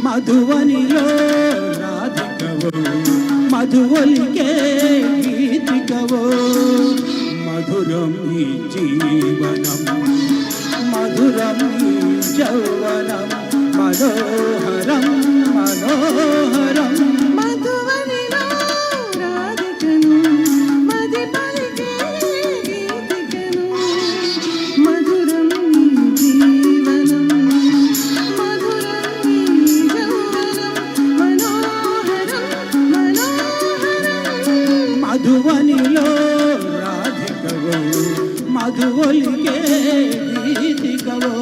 మధువనిలో రాధికవో మధువలికే గీతికవో మధురం ఈ జీవనం మధురం ఈ యౌవనం మనోహరం మనోహరం మధువనిలో రాధికను మది పలికే గీతికను మధురం ఈ జీవనం మధురం ఈ యౌవనం మనోహరం మనోహరం మధువనిలో రాధికవో మధువలికే గీతికవో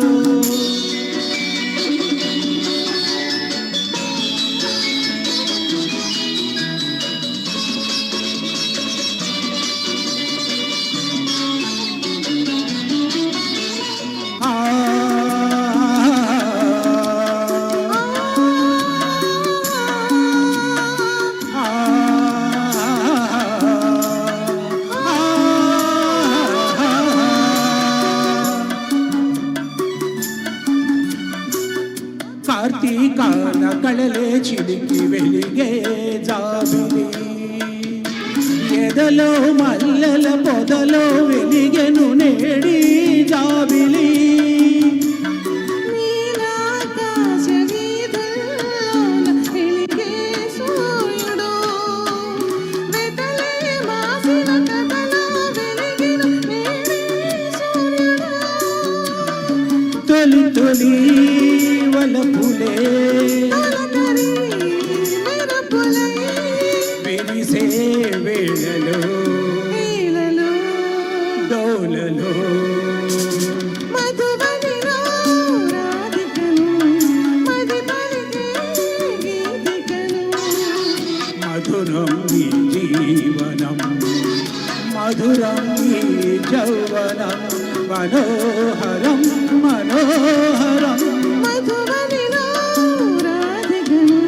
కార్తీకాన కళలే చిలికి వెలిగే జాబిలి ఎదలో మల్లెల పొదలో వెలిగెను నేడి జాబిలి నీలాకాశ వీధుల్లోన వెలిగే సూర్యుడు వెతలే మాసిన కథలో వెలిగిన నేడే సూర్యుడు తొలి తొలి వలపులే తొలకరి మెరుపులై విరిసే వేళలో వేళలో డోలలో మధువనిలో రాధికను మది పలికే గీతికను మధురం ఈ జీవనం మధురం ఈ యౌవనం మనోహరం మనోహరం మధువనిలో రాధికను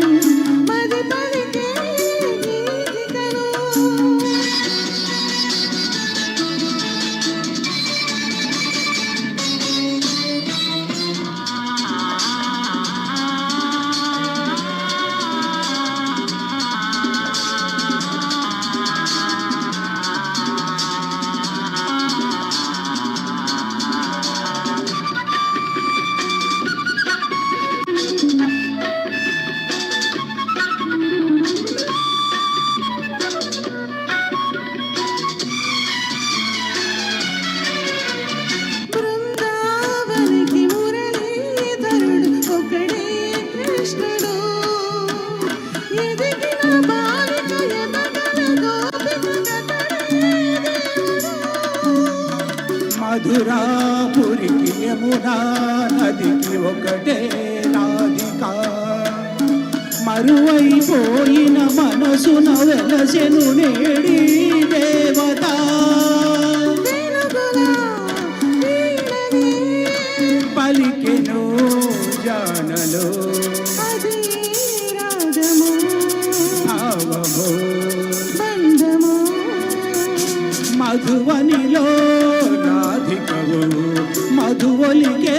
మది పలికే గీతికను బృందావనికి మురళీధరుడు ఒకడే కృష్ణుడు ఎదిగిన బాలిక ఎదగల గోపిక గతడే దేవుడు మధురాపురికి యమునా నదికి ఒకటే రాధిక మరువైపోయిన మనసున వెలసెను నేడి దేవత వెలుగుల వీణని పలికెను జానలో అది రాగము భావము బంధము మధువనిలో రాధికవు మధువలికే